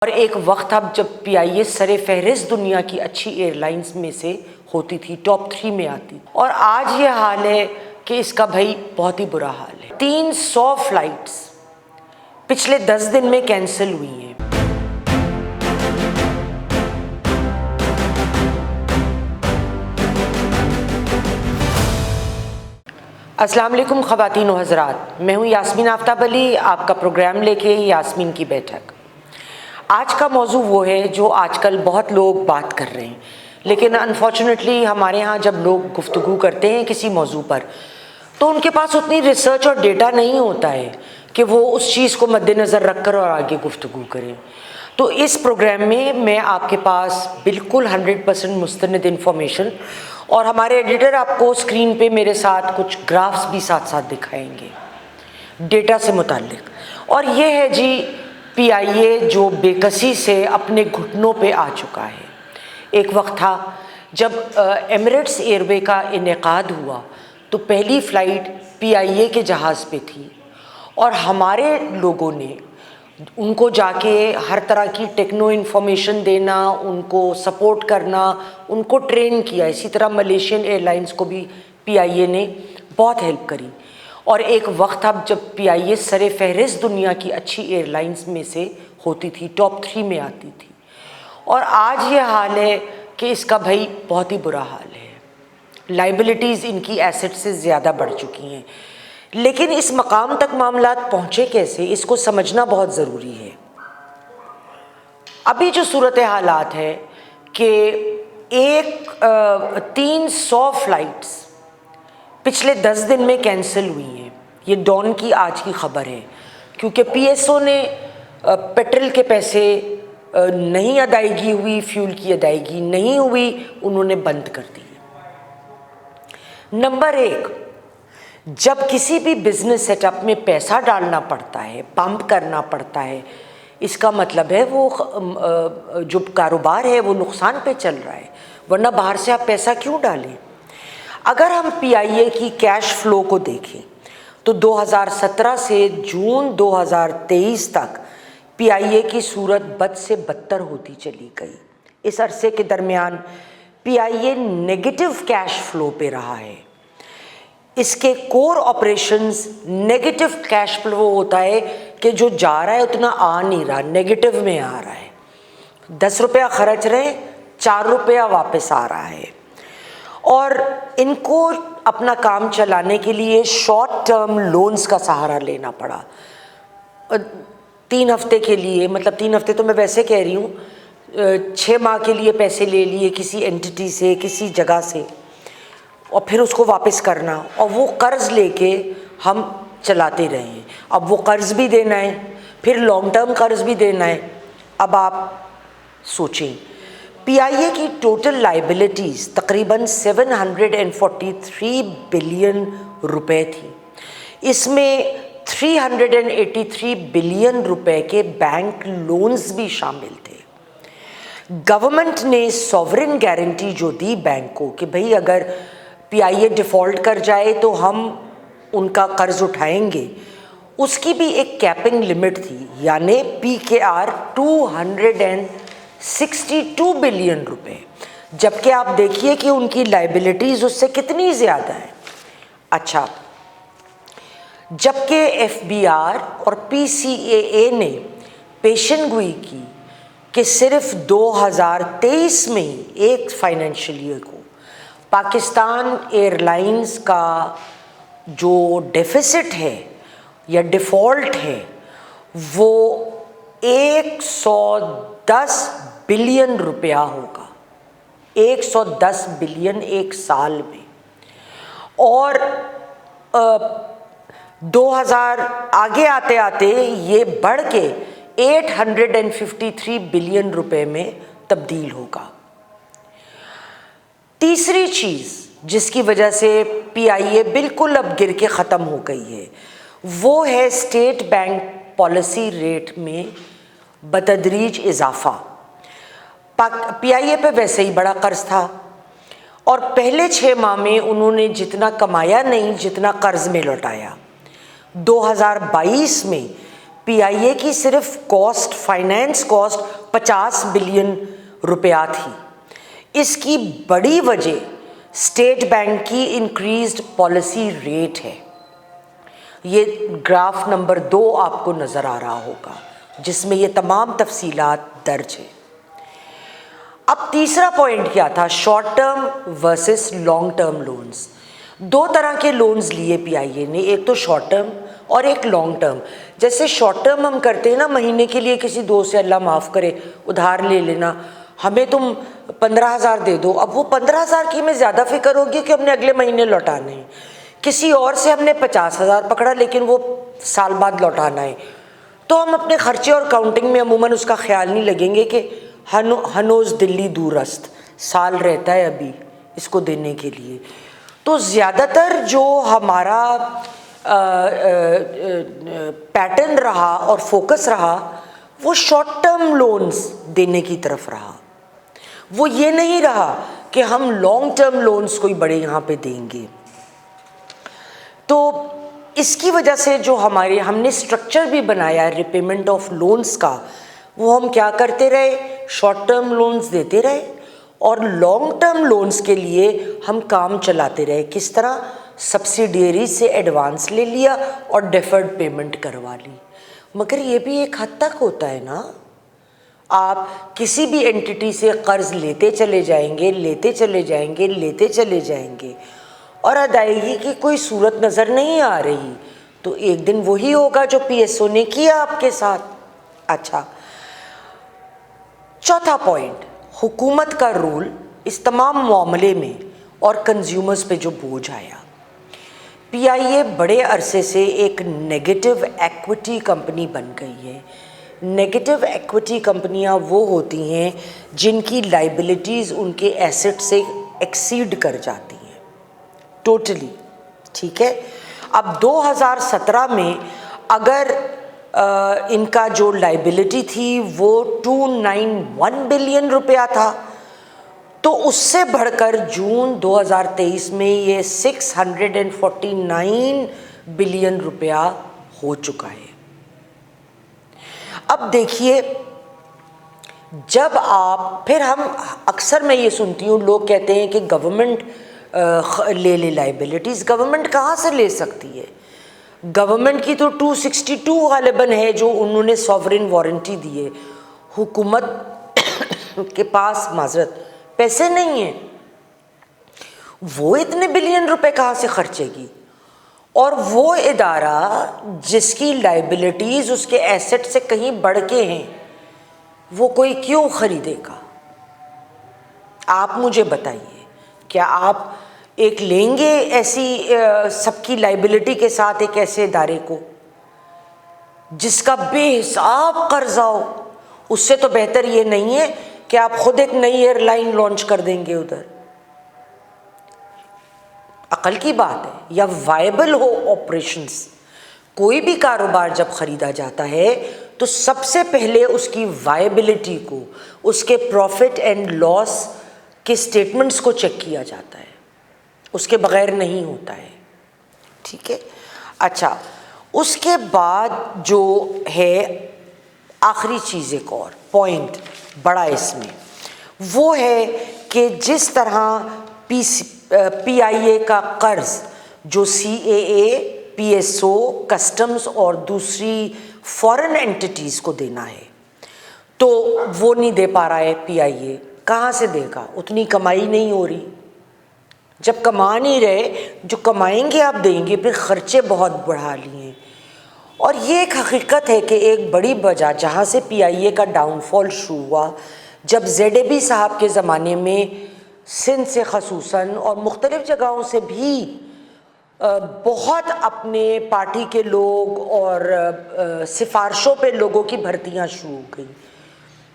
اور ایک وقت اب جب پی آئی اے سر فہرست دنیا کی اچھی ایئر لائنز میں سے ہوتی تھی، ٹاپ 3 میں آتی، اور آج یہ حال ہے کہ اس کا بھائی بہت ہی برا حال ہے۔ 300 فلائٹس پچھلے 10 دن میں کینسل ہوئی ہیں۔ السلام علیکم خواتین و حضرات، میں ہوں یاسمین آفتاب علی، آپ کا پروگرام لے کے یاسمین کی بیٹھک۔ آج کا موضوع وہ ہے جو آج کل بہت لوگ بات کر رہے ہیں، لیکن انفارچونیٹلی ہمارے ہاں جب لوگ گفتگو کرتے ہیں کسی موضوع پر تو ان کے پاس اتنی ریسرچ اور ڈیٹا نہیں ہوتا ہے کہ وہ اس چیز کو مد نظر رکھ کر اور آگے گفتگو کریں۔ تو اس پروگرام میں آپ کے پاس بالکل 100% مستند انفارمیشن، اور ہمارے ایڈیٹر آپ کو اسکرین پہ میرے ساتھ کچھ گرافس بھی ساتھ ساتھ دکھائیں گے ڈیٹا سے متعلق۔ اور یہ ہے جی پی آئی اے جو بے کسی سے اپنے گھٹنوں پہ آ چکا ہے۔ ایک وقت تھا جب ایمریٹس ایئر وے کا انعقاد ہوا تو پہلی فلائٹ پی آئی اے کے جہاز پہ تھی، اور ہمارے لوگوں نے ان کو جا کے ہر طرح کی ٹیکنو انفارمیشن دینا، ان کو سپورٹ کرنا، ان کو ٹرین کیا۔ اسی طرح ملیشین ایئر لائنز کو بھی پی آئی اے نے بہت ہیلپ کری، اور ایک وقت اب جب پی آئی اے سر فہرست دنیا کی اچھی ایئر لائنز میں سے ہوتی تھی، ٹاپ 3 میں آتی تھی، اور آج یہ حال ہے کہ اس کا بھائی بہت ہی برا حال ہے۔ لائبلٹیز ان کی ایسٹ سے زیادہ بڑھ چکی ہیں، لیکن اس مقام تک معاملات پہنچے کیسے، اس کو سمجھنا بہت ضروری ہے۔ ابھی جو صورت حالات ہے کہ 300 فلائٹس پچھلے 10 دن میں کینسل ہوئی ہیں، یہ ڈان کی آج کی خبر ہے، کیونکہ پی ایس او نے پیٹرول کے پیسے نہیں ادائیگی ہوئی، فیول کی ادائیگی نہیں ہوئی، انہوں نے بند کر دی۔ نمبر 1، جب کسی بھی بزنس سیٹ اپ میں پیسہ ڈالنا پڑتا ہے، پمپ کرنا پڑتا ہے، اس کا مطلب ہے وہ جو کاروبار ہے وہ نقصان پہ چل رہا ہے، ورنہ باہر سے آپ پیسہ کیوں ڈالیں؟ اگر ہم پی آئی اے کی کیش فلو کو دیکھیں تو 2017 سے جون 2023 تک پی آئی اے کی صورت بد سے بدتر ہوتی چلی گئی۔ اس عرصے کے درمیان پی آئی اے نیگیٹو کیش فلو پہ رہا ہے۔ اس کے کور آپریشنز نیگیٹو کیش فلو ہوتا ہے کہ جو جا رہا ہے اتنا آ نہیں رہا، نیگیٹو میں آ رہا ہے۔ 10 روپیہ خرچ رہے، 4 روپیہ واپس آ رہا ہے، اور ان کو اپنا کام چلانے کے لیے شارٹ ٹرم لونز کا سہارا لینا پڑا۔ 3 ہفتے کے لیے، مطلب 3 ہفتے تو میں ویسے کہہ رہی ہوں، 6 ماہ کے لیے پیسے لے لیے کسی اینٹی سے، کسی جگہ سے، اور پھر اس کو واپس کرنا، اور وہ قرض لے کے ہم چلاتے رہے ہیں۔ اب وہ قرض بھی دینا ہے، پھر لانگ ٹرم قرض بھی دینا ہے۔ اب آپ سوچیں، پی آئی اے کی ٹوٹل لائبلٹیز تقریباً 743 بلین روپے تھی، اس میں 383 بلین روپے کے بینک لونز بھی شامل تھے۔ گورنمنٹ نے سوورن گارنٹی جو دی بینک کو کہ بھئی اگر پی آئی اے ڈیفالٹ کر جائے تو ہم ان کا قرض اٹھائیں گے، اس کی بھی ایک کیپنگ لمٹ تھی، یعنی پی کے آر 262 بلین روپے، جبکہ آپ دیکھیے کہ ان کی لائبلٹیز اس سے کتنی زیادہ ہیں۔ اچھا، جبکہ ایف بی آر اور پی سی اے نے پیشن گوئی کی کہ صرف 2023 میں ہی ایک فائنینشیل ایئر کو پاکستان ایئر لائنز کا جو ڈیفیسٹ ہے یا ڈیفالٹ ہے وہ 110 بلین روپیہ ہوگا، 110 بلین ایک سال میں، اور 2000 آگے آتے آتے یہ بڑھ کے 853 بلین روپے میں تبدیل ہوگا۔ تیسری چیز جس کی وجہ سے پی آئی اے بالکل اب گر کے ختم ہو گئی ہے وہ ہے اسٹیٹ بینک پالیسی ریٹ میں بتدریج اضافہ۔ پی آئی اے پہ ویسے ہی بڑا قرض تھا، اور پہلے 6 ماہ میں انہوں نے جتنا کمایا نہیں جتنا قرض میں لوٹایا۔ 2022 میں پی آئی اے کی صرف کاسٹ، فائنینس کاسٹ 50 بلین روپیہ تھی۔ اس کی بڑی وجہ اسٹیٹ بینک کی انکریزڈ پالیسی ریٹ ہے۔ یہ گراف نمبر 2 آپ کو نظر آ رہا ہوگا جس میں یہ تمام تفصیلات درج ہیں۔ اب تیسرا پوائنٹ کیا تھا؟ Short term versus long term loans. 2 طرح کے لونز لیے پی آئی اے نے، ایک تو شارٹ ٹرم اور ایک لانگ ٹرم۔ جیسے شارٹ ٹرم ہم کرتے ہیں نا، مہینے کے لیے کسی دوست سے اللہ معاف کرے ادھار لے لینا، ہمیں تم 15,000 دے دو، اب وہ 15,000 کی ہمیں زیادہ فکر ہوگی کہ ہم نے اگلے مہینے لوٹانے ہیں۔ کسی اور سے ہم نے 50,000 پکڑا لیکن وہ سال بعد لوٹانا ہے، تو ہم اپنے خرچے اور کاؤنٹنگ میں عموماً اس کا خیال نہیں لگیں گے کہ ہنوز دلی دور است، سال رہتا ہے ابھی اس کو دینے کے لیے۔ تو زیادہ تر جو ہمارا پیٹرن رہا اور فوکس رہا وہ شارٹ ٹرم لونز دینے کی طرف رہا، وہ یہ نہیں رہا کہ ہم لانگ ٹرم لونز کوئی بڑے یہاں پہ دیں گے۔ تو اس کی وجہ سے جو ہم نے اسٹرکچر بھی بنایا ہے ریپیمنٹ آف لونز کا، وہ ہم کیا کرتے رہے؟ شارٹ ٹرم لونز دیتے رہے اور لانگ ٹرم لونز کے لیے ہم کام چلاتے رہے۔ کس طرح؟ سبسیڈیری سے ایڈوانس لے لیا اور ڈیفرڈ پیمنٹ کروا لی۔ مگر یہ بھی ایک حد تک ہوتا ہے نا، آپ کسی بھی اینٹی سے قرض لیتے چلے جائیں گے، لیتے چلے جائیں گے، لیتے چلے جائیں گے اور ادائیگی کی کوئی صورت نظر نہیں آ رہی، تو ایک دن وہی ہوگا جو پی ایس او نے کیا آپ کے ساتھ۔ اچھا، چوتھا پوائنٹ، حکومت کا رول اس تمام معاملے میں اور کنزیومرز پہ جو بوجھ آیا۔ پی آئی اے بڑے عرصے سے ایک نیگیٹو ایکوٹی کمپنی بن گئی ہے۔ نیگیٹو ایکوٹی کمپنیاں وہ ہوتی ہیں جن کی لائبلٹیز ان کے ایسٹ سے ایکسیڈ کر جاتی ہیں ٹوٹلی، ٹھیک ہے۔ اب 2017 میں اگر ان کا جو لائبلٹی تھی وہ 291 بلین روپیہ تھا، تو اس سے بڑھ کر جون 2023 میں یہ 649 بلین روپیہ ہو چکا ہے۔ اب دیکھیے، جب آپ پھر ہم اکثر میں یہ سنتی ہوں لوگ کہتے ہیں کہ گورنمنٹ لے لے لائبلٹیز۔ گورنمنٹ کہاں سے لے سکتی ہے؟ گورنمنٹ کی تو 262 غالباً ہے جو انہوں نے سوورن وارنٹی دی ہے۔ حکومت کے پاس معذرت پیسے نہیں ہیں، وہ اتنے بلین روپے کہاں سے خرچے گی؟ اور وہ ادارہ جس کی لائبلٹیز اس کے ایسٹ سے کہیں بڑھ کے ہیں، وہ کوئی کیوں خریدے گا؟ آپ مجھے بتائیے، کیا آپ ایک لیں گے ایسی سب کی لائبلٹی کے ساتھ ایک ایسے ادارے کو جس کا بے حساب قرضہ ہو؟ اس سے تو بہتر یہ نہیں ہے کہ آپ خود ایک نئی ایئر لائن لانچ کر دیں گے ادھر۔ عقل کی بات ہے، یا وائبل ہو آپریشنز۔ کوئی بھی کاروبار جب خریدا جاتا ہے تو سب سے پہلے اس کی وائبلٹی کو، اس کے پروفٹ اینڈ لاس کے سٹیٹمنٹس کو چیک کیا جاتا ہے، اس کے بغیر نہیں ہوتا ہے، ٹھیک ہے۔ اچھا، اس کے بعد جو ہے آخری چیز، ایک اور پوائنٹ بڑا اس میں، وہ ہے کہ جس طرح پی آئی اے کا قرض جو سی اے اے، پی ایس او، کسٹمز اور دوسری فورن اینٹیز کو دینا ہے، تو وہ نہیں دے پا رہا ہے پی آئی اے۔ کہاں سے دے گا؟ اتنی کمائی نہیں ہو رہی۔ جب کما نہیں رہے، جو کمائیں گے آپ دیں گے، پھر خرچے بہت بڑھا لیے۔ اور یہ ایک حقیقت ہے کہ ایک بڑی وجہ جہاں سے پی آئی اے کا ڈاؤن فال شروع ہوا، جب زیڈ اے بی صاحب کے زمانے میں سندھ سے خصوصاً اور مختلف جگہوں سے بھی بہت اپنے پارٹی کے لوگ اور سفارشوں پہ لوگوں کی بھرتیاں شروع ہو گئیں،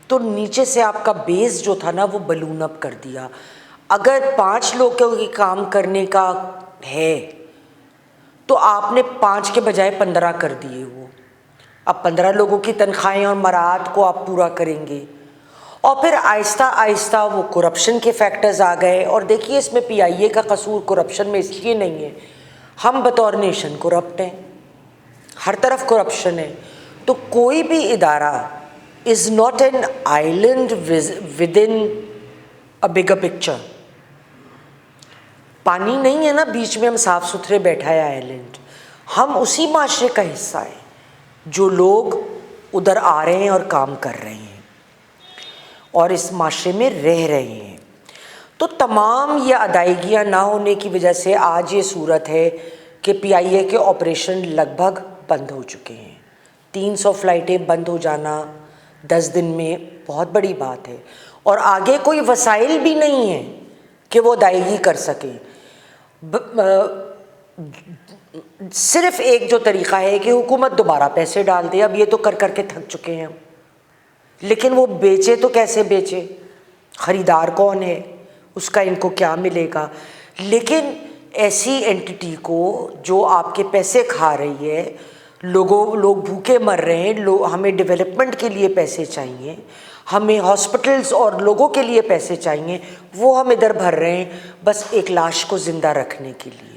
تو نیچے سے آپ کا بیس جو تھا نا وہ بلون اپ کر دیا۔ اگر 5 لوگوں کی کام کرنے کا ہے تو آپ نے 5 کے بجائے 15 کر دیے۔ وہ اب 15 لوگوں کی تنخواہیں اور مراعات کو آپ پورا کریں گے، اور پھر آہستہ آہستہ وہ کرپشن کے فیکٹرز آ گئے۔ اور دیکھیے، اس میں پی آئی اے کا قصور کرپشن میں اس لیے نہیں ہے، ہم بطور نیشن کرپٹ ہیں، ہر طرف کرپشن ہے، تو کوئی بھی ادارہ is not an island with in a bigger picture. پانی نہیں ہے نا بیچ میں ہم صاف ستھرے بیٹھا ہے آئیلینڈ. ہم اسی معاشرے کا حصہ ہیں جو لوگ ادھر آ رہے ہیں اور کام کر رہے ہیں اور اس معاشرے میں رہ رہے ہیں. تو تمام یہ ادائیگیاں نہ ہونے کی وجہ سے آج یہ صورت ہے کہ پی آئی اے کے آپریشن لگ بھگ بند ہو چکے ہیں. 300 فلائٹیں بند ہو جانا 10 دن میں بہت بڑی بات ہے، اور آگے کوئی وسائل بھی نہیں ہیں کہ وہ ادائیگی کر سکیں. صرف ایک جو طریقہ ہے کہ حکومت دوبارہ پیسے ڈال دے. اب یہ تو کر کر کے تھک چکے ہیں ہم، لیکن وہ بیچے تو کیسے بیچے؟ خریدار کون ہے اس کا، ان کو کیا ملے گا؟ لیکن ایسی اینٹی کو جو آپ کے پیسے کھا رہی ہے، لوگ بھوکے مر رہے ہیں، ہمیں ڈیولپمنٹ کے لیے پیسے چاہیے، ہمیں ہاسپٹلز اور لوگوں کے لیے پیسے چاہیے، وہ ہم ادھر بھر رہے ہیں بس ایک لاش کو زندہ رکھنے کے لیے.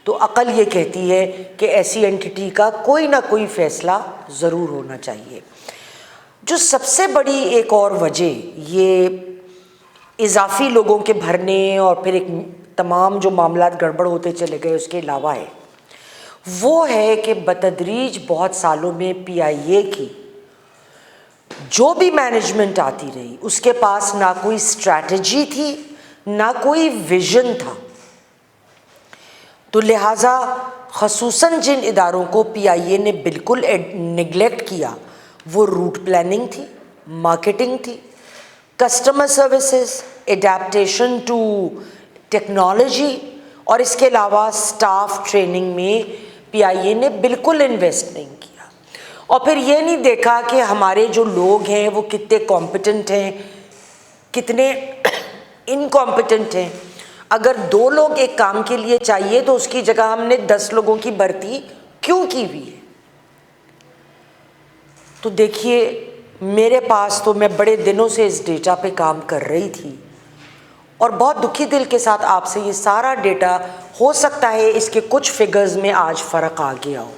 تو عقل یہ کہتی ہے کہ ایسی اینٹی کا کوئی نہ کوئی فیصلہ ضرور ہونا چاہیے. جو سب سے بڑی ایک اور وجہ یہ اضافی لوگوں کے بھرنے اور پھر ایک تمام جو معاملات گڑبڑ ہوتے چلے گئے اس کے علاوہ ہے، وہ ہے کہ بتدریج بہت سالوں میں پی آئی اے کی جو بھی مینجمنٹ آتی رہی اس کے پاس نہ کوئی اسٹریٹجی تھی نہ کوئی ویژن تھا. تو لہٰذا خصوصاً جن اداروں کو پی آئی اے نے بالکل نگلیکٹ کیا وہ روٹ پلاننگ تھی، مارکیٹنگ تھی، customer services, adaptation to technology, اور اس کے علاوہ اسٹاف ٹریننگ میں پی آئی اے نے بالکل انویسٹ نہیں کیا. اور پھر یہ نہیں دیکھا کہ ہمارے جو لوگ ہیں وہ کتنے کمپیٹنٹ ہیں، کتنے انکمپیٹنٹ ہیں. اگر 2 لوگ ایک کام کے لیے چاہیے تو اس کی جگہ ہم نے 10 لوگوں کی بھرتی کیوں کی ہوئی ہے؟ تو دیکھیے میرے پاس تو میں بڑے دنوں سے اس ڈیٹا پہ کام کر رہی تھی اور بہت دکھی دل کے ساتھ آپ سے یہ سارا ڈیٹا، ہو سکتا ہے اس کے کچھ فگرز میں آج فرق آ گیا ہو،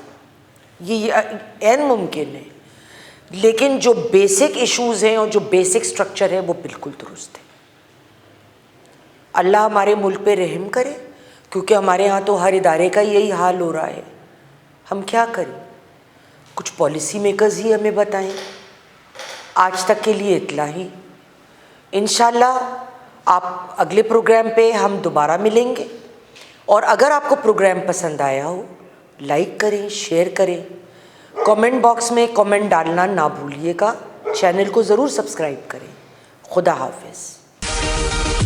یہ عین ممکن ہے، لیکن جو بیسک ایشوز ہیں اور جو بیسک سٹرکچر ہے وہ بالکل درست ہے. اللہ ہمارے ملک پہ رحم کرے، کیونکہ ہمارے ہاں تو ہر ادارے کا یہی حال ہو رہا ہے. ہم کیا کریں؟ کچھ پالیسی میکرز ہی ہمیں بتائیں. آج تک کے لیے اتنا ہی. انشاءاللہ آپ اگلے پروگرام پہ ہم دوبارہ ملیں گے، اور اگر آپ کو پروگرام پسند آیا ہو لائک کریں، شیئر کریں، کامنٹ باکس میں کامنٹ ڈالنا نہ بھولیے گا، چینل کو ضرور سبسکرائب کریں. خدا حافظ.